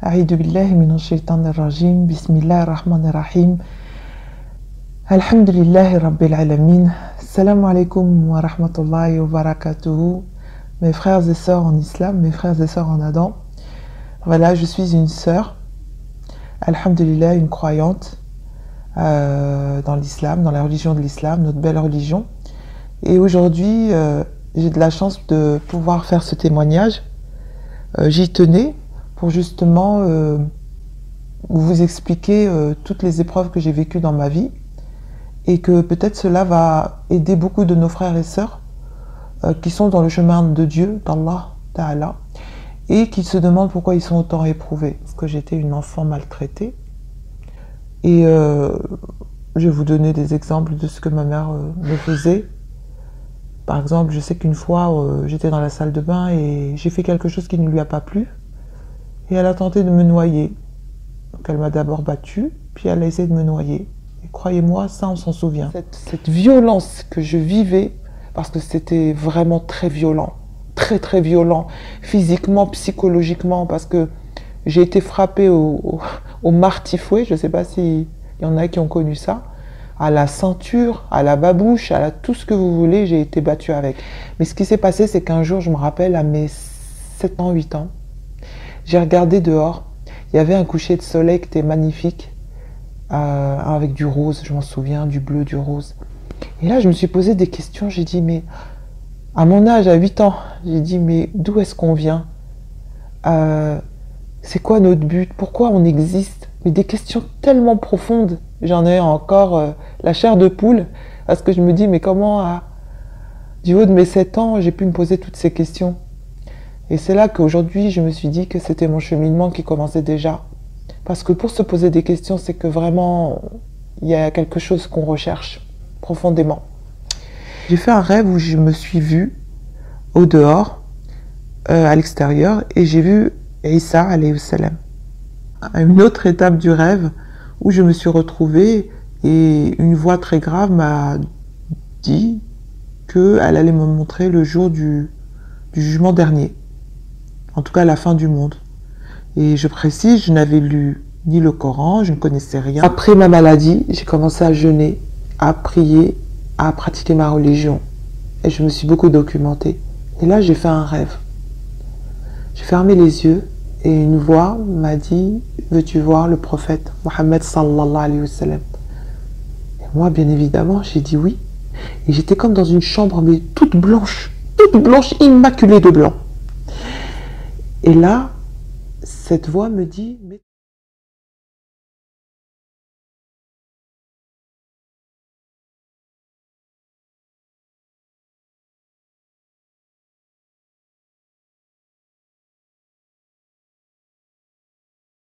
أعوذ بالله من الشيطان الرجيم بسم الله الرحمن الرحيم الحمد لله رب العالمين Salam alaikum wa rahmatullahi wa barakatuhu. Mes frères et sœurs en islam, mes frères et sœurs en Adam. Voilà, je suis une sœur, alhamdulillah, une croyante dans l'islam, dans la religion de l'islam, notre belle religion. Et aujourd'hui, j'ai de la chance de pouvoir faire ce témoignage. J'y tenais pour justement vous expliquer toutes les épreuves que j'ai vécues dans ma vie et que peut-être cela va aider beaucoup de nos frères et sœurs qui sont dans le chemin de Dieu, d'Allah Ta'ala, et qui se demandent pourquoi ils sont autant éprouvés. Parce que j'étais une enfant maltraitée. Et je vais vous donner des exemples de ce que ma mère me faisait. Par exemple, je sais qu'une fois, j'étais dans la salle de bain et j'ai fait quelque chose qui ne lui a pas plu. Et elle a tenté de me noyer. Donc elle m'a d'abord battue, puis elle a essayé de me noyer. Et croyez-moi, ça on s'en souvient. Cette violence que je vivais, parce que c'était vraiment très violent, très violent, physiquement, psychologiquement, parce que j'ai été frappée au martifouet, je ne sais pas s'il y en a qui ont connu ça, à la ceinture, à la babouche, à tout ce que vous voulez, j'ai été battue avec. Mais ce qui s'est passé, c'est qu'un jour, je me rappelle, à mes 7 ans, 8 ans, j'ai regardé dehors, il y avait un coucher de soleil qui était magnifique, avec du rose, je m'en souviens, du bleu, du rose. Et là, je me suis posé des questions, j'ai dit, mais à mon âge, à 8 ans, j'ai dit, mais d'où est-ce qu'on vient? C'est quoi notre but? Pourquoi on existe? Mais des questions tellement profondes, j'en ai encore la chair de poule, parce que je me dis, mais comment, du haut de mes 7 ans, j'ai pu me poser toutes ces questions? Et c'est là qu'aujourd'hui, je me suis dit que c'était mon cheminement qui commençait déjà. Parce que pour se poser des questions, c'est que vraiment, il y a quelque chose qu'on recherche profondément. J'ai fait un rêve où je me suis vue au dehors, à l'extérieur, et j'ai vu Isa, alayhi salam. À une autre étape du rêve, où je me suis retrouvée, et une voix très grave m'a dit qu'elle allait me montrer le jour du jugement dernier. En tout cas, la fin du monde. Et je précise, je n'avais lu ni le Coran, je ne connaissais rien. Après ma maladie, j'ai commencé à jeûner, à prier, à pratiquer ma religion. Et je me suis beaucoup documentée. Et là, j'ai fait un rêve. J'ai fermé les yeux et une voix m'a dit, veux-tu voir le prophète Mohammed sallallahu alayhi wa sallam? Et moi, bien évidemment, j'ai dit oui. Et j'étais comme dans une chambre, mais toute blanche, immaculée de blanc. Et là, cette voix me dit, mais